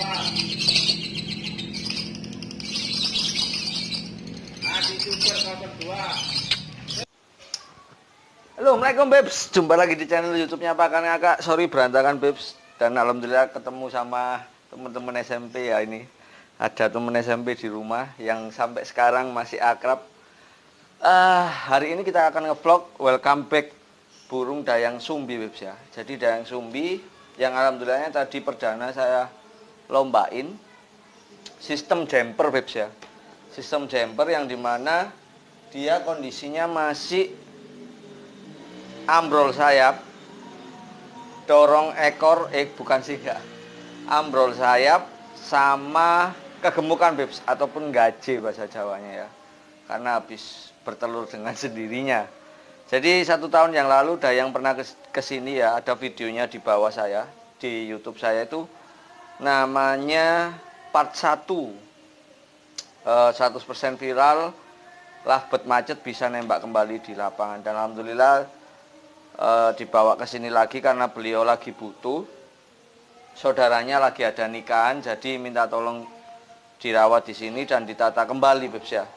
Halo, Assalamualaikum Bebs. Jumpa lagi di channel YouTube-nya Pak Kakak. Sorry berantakan Bebs. Dan alhamdulillah ketemu sama teman-teman SMP ya ini. Ada teman SMP di rumah yang sampai sekarang masih akrab. Hari ini kita akan ngevlog welcome back burung dayang sumbi Bebs ya. Jadi dayang sumbi yang alhamdulillahnya tadi perdana saya lombain sistem jumper Bebs ya. Sistem jumper yang dimana dia kondisinya masih ambrol sayap, dorong ekor, bukan sih enggak, ambrol sayap sama kegemukan Bebs ataupun gaje bahasa Jawanya ya, karena habis bertelur dengan sendirinya. Jadi 1 tahun yang lalu dayang pernah kesini ya, ada videonya di bawah saya di YouTube saya itu namanya part 1 100% viral, lovebird macet bisa nembak kembali di lapangan. Dan alhamdulillah dibawa ke sini lagi karena beliau lagi butuh, saudaranya lagi ada nikahan, jadi minta tolong dirawat di sini dan ditata kembali Bebs ya.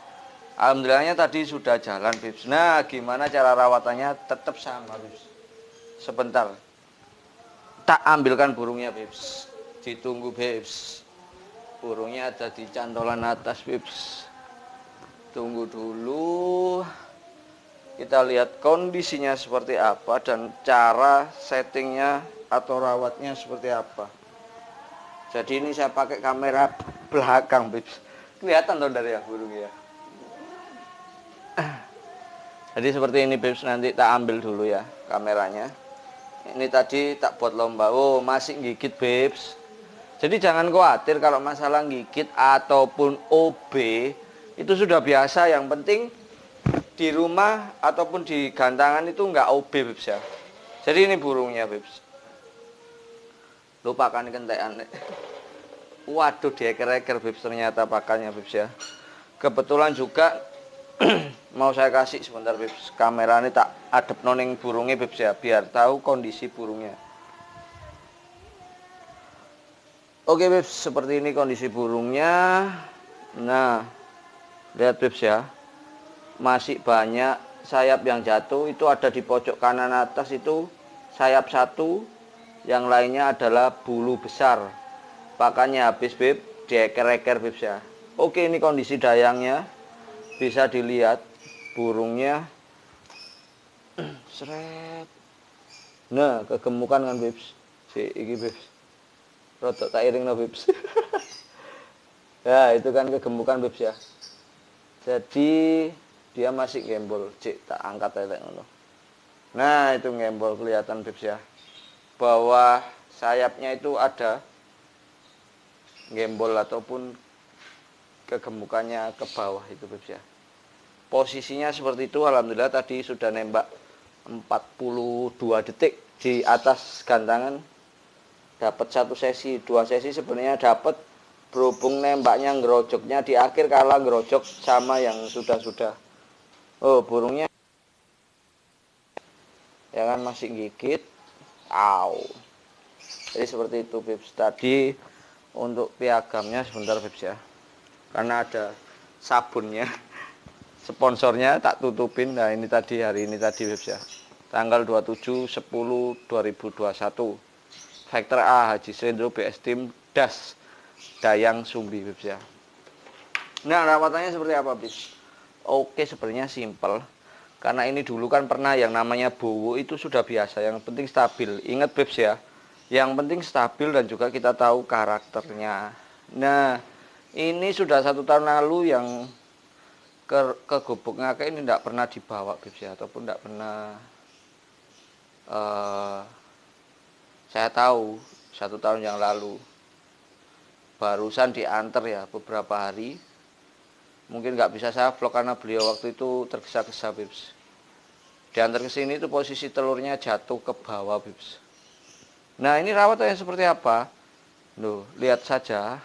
Alhamdulillahnya tadi sudah jalan Bebs. Nah, gimana cara rawatannya? Tetap sama Bebs. Sebentar, tak ambilkan burungnya Bebs. Ditunggu Bebs. Burungnya ada di cantolan atas Bebs. Tunggu dulu. Kita lihat kondisinya seperti apa dan cara settingnya atau rawatnya seperti apa. Jadi ini saya pakai kamera belakang Bebs. Kelihatan dong dari ya burungnya. Jadi seperti ini Bebs, nanti tak ambil dulu ya kameranya. Ini tadi tak buat lomba. Oh, masih gigit Bebs. Jadi jangan khawatir kalau masalah gigit ataupun OB, itu sudah biasa. Yang penting di rumah ataupun di gantangan itu nggak OB Bebs ya. Jadi ini burungnya Bebs. Lupakan kentekan. Waduh, dieker-eker Bebs, ternyata pakannya Bebs ya. Kebetulan juga mau saya kasih sebentar Bebs, kamera ini tak adep noning burungnya Bebs ya, biar tahu kondisi burungnya. Oke Bebs, seperti ini kondisi burungnya. Nah, lihat Bebs ya, masih banyak sayap yang jatuh. Itu ada di pojok kanan atas itu sayap 1, yang lainnya adalah bulu besar. Pakannya habis Beb, dieker-eker Bebs ya. Oke, ini kondisi dayangnya, bisa dilihat burungnya. Seret. Nah, kegemukan kan Bebs. Si iki Bebs. Rotok tak iring no Bebs. Ya, itu kan kegemukan Bebs ya. Jadi dia masih gembol. Cik, tak angkat telek ngono. Nah, itu gembol kelihatan Bebs ya. Bawah sayapnya itu ada gembol ataupun kegemukannya ke bawah itu Bebs ya. Posisinya seperti itu. Alhamdulillah tadi sudah nembak 42 detik di atas gantangan. Dapat 1 sesi, 2 sesi sebenarnya dapat, berhubung nembaknya ngerojoknya di akhir kalah ngerojok sama yang sudah-sudah. Oh, burungnya ya kan masih gigit. Au. Jadi seperti itu Bebs. Tadi untuk piagamnya sebentar Bebs ya, karena ada sabunnya. Sponsornya tak tutupin. Nah, ini tadi, hari ini tadi Bebs ya, tanggal 27/10/2021. Vector A Haji Sendro BS Team Das dayang sumbi Bebs ya. Nah, rawatannya seperti apa Bebs? Oke, sebenarnya simpel. Karena ini dulu kan pernah yang namanya bowo, itu sudah biasa. Yang penting stabil. Ingat Bebs ya, yang penting stabil dan juga kita tahu karakternya. Nah, ini sudah 1 tahun lalu yang ke Gubuk Ngake ini tidak pernah dibawa Bebs ya, ataupun tidak pernah saya tahu 1 tahun yang lalu. Barusan diantar ya beberapa hari. Mungkin nggak bisa saya vlog karena beliau waktu itu tergesa-gesa Bebs. Diantar ke sini itu posisi telurnya jatuh ke bawah Bebs. Nah, ini rawatannya seperti apa? Loh, lihat saja.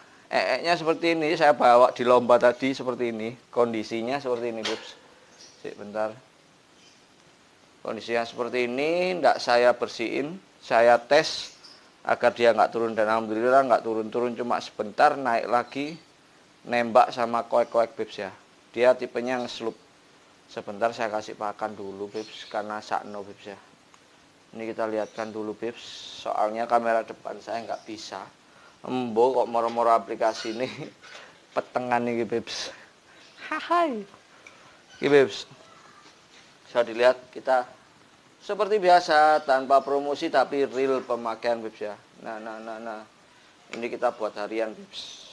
Nya seperti ini, saya bawa di lomba tadi seperti ini. Kondisinya seperti ini Bebs. Bentar. Kondisinya seperti ini, tidak saya bersihin, saya tes agar dia nggak turun, dan alhamdulillah nggak turun-turun, cuma sebentar naik lagi, nembak sama koek-koek Bebs ya. Dia tipenya ngeslup. Sebentar saya kasih pakan dulu Bebs, karena sakno Bebs ya. Ini kita lihatkan dulu Bebs, soalnya kamera depan saya nggak bisa. Embo kok moro-moro aplikasi ini petengan nih Bebs. Hai. Ini Bebs, bisa dilihat kita seperti biasa tanpa promosi tapi real pemakaian Bebs ya. Nah. Ini kita buat harian Bebs.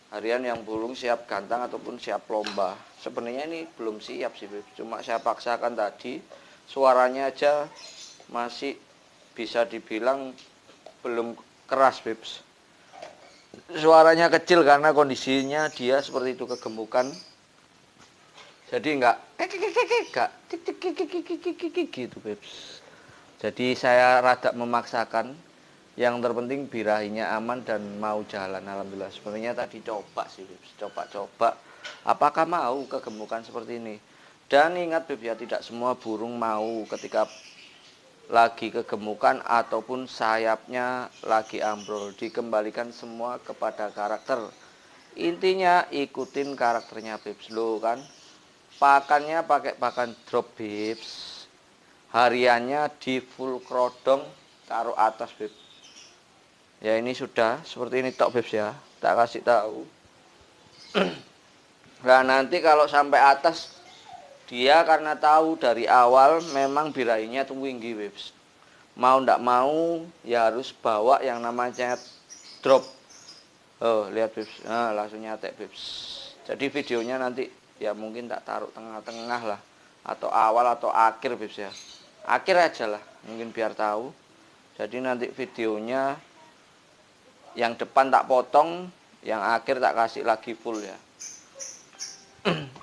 Harian yang burung siap gantang ataupun siap lomba. Sebenarnya ini belum siap sih Bebs, cuma saya paksakan tadi. Suaranya aja masih bisa dibilang belum keras Bebs. Suaranya kecil karena kondisinya dia seperti itu, kegemukan. Jadi enggak gitu Bebs. Jadi saya rada memaksakan. Yang terpenting birahinya aman dan mau jalan. Alhamdulillah. Sebenarnya tadi coba sih Bebs, coba apakah mau kegemukan seperti ini. Dan ingat Bebs ya, tidak semua burung mau ketika lagi kegemukan ataupun sayapnya lagi ambrol. Dikembalikan semua kepada karakter. Intinya ikutin karakternya Bebs lo kan. Pakannya pakai pakan drop Bebs. Hariannya di full krodong taruh atas Bebs. Ya ini sudah seperti ini tok Bebs ya. Tak kasih tahu. Nah nanti kalau sampai atas, dia karena tahu dari awal memang birahinya tuh tinggi Bebs. Mau ndak mau ya harus bawa yang namanya drop. Oh lihat Bebs, nah, langsung nyatek Bebs. Jadi videonya nanti ya mungkin tak taruh tengah-tengah lah, atau awal atau akhir Bebs ya. Akhir aja lah, mungkin biar tahu. Jadi nanti videonya yang depan tak potong, yang akhir tak kasih lagi full ya.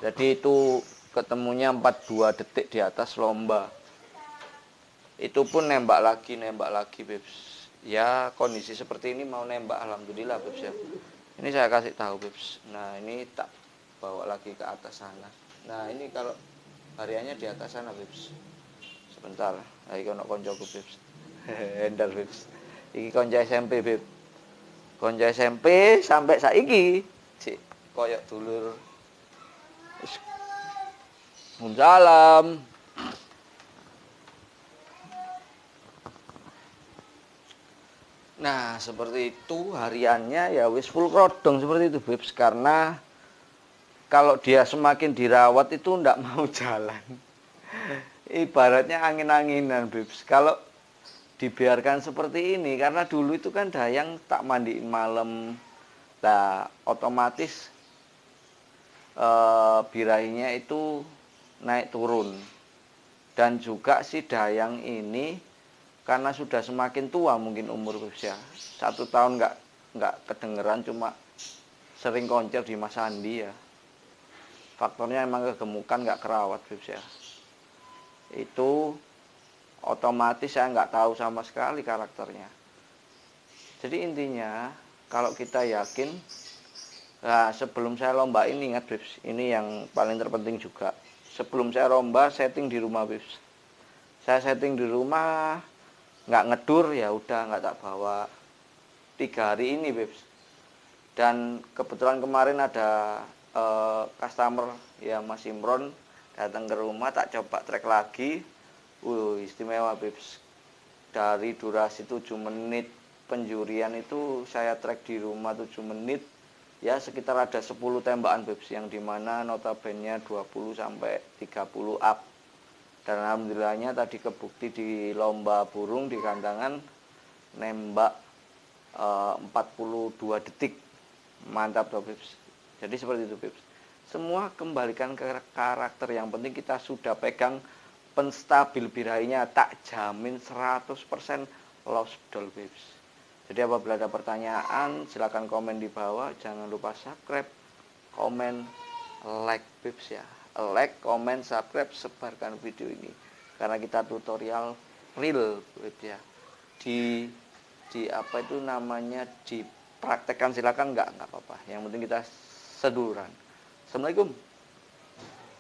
Jadi itu ketemunya 42 detik di atas lomba. Itu pun nembak lagi Bebs. Ya kondisi seperti ini mau nembak alhamdulillah Bebs ya. Ini saya kasih tahu Bebs. Nah ini tak bawa lagi ke atas sana. Nah ini kalau hariannya di atas sana Bebs. Sebentar, iki ono koncoku Bebs. Endal Bebs. Iki konco SMP Bebs. Konco SMP sampai saiki cik koyok dulur. Salam. Nah seperti itu hariannya ya wis full krodong seperti itu Bebs. Karena kalau dia semakin dirawat itu ndak mau jalan. Ibaratnya angin-anginan Bebs. Kalau dibiarkan seperti ini, karena dulu itu kan dayang tak mandiin malam, nah otomatis birahinya itu naik turun. Dan juga si dayang ini karena sudah semakin tua mungkin umur Bebs ya, 1 tahun nggak kedengeran, cuma sering koncer di Mas Andi ya. Faktornya emang kegemukan, nggak kerawat Bebs ya. Itu otomatis saya nggak tahu sama sekali karakternya. Jadi intinya kalau kita yakin, nah sebelum saya lomba ini ingat Bebs, ini yang paling terpenting juga. Sebelum saya lomba setting di rumah Bebs. Saya setting di rumah, nggak ngedur ya udah nggak tak bawa 3 hari ini Bebs. Dan kebetulan kemarin ada customer ya Mas Imron datang ke rumah, tak coba trek lagi. Istimewa Bebs. Dari durasi 7 menit penjurian itu saya trek di rumah 7 menit. Ya sekitar ada 10 tembakan Bebs, yang dimana notabene 20 sampai 30 up. Dan alhamdulillahnya tadi kebukti di lomba burung di kandangan nembak 42 detik. Mantap toh Bebs. Jadi seperti itu Bebs. Semua kembalikan ke karakter, yang penting kita sudah pegang penstabil birahinya, tak jamin 100% lost doll Bebs. Jadi apabila ada pertanyaan silahkan komen di bawah. Jangan lupa subscribe, komen, like Bebs ya. Like, komen, subscribe, sebarkan video ini. Karena kita tutorial real Bebs ya. Di apa itu namanya, dipraktekkan silakan, enggak apa-apa. Yang penting kita seduluran. Assalamualaikum.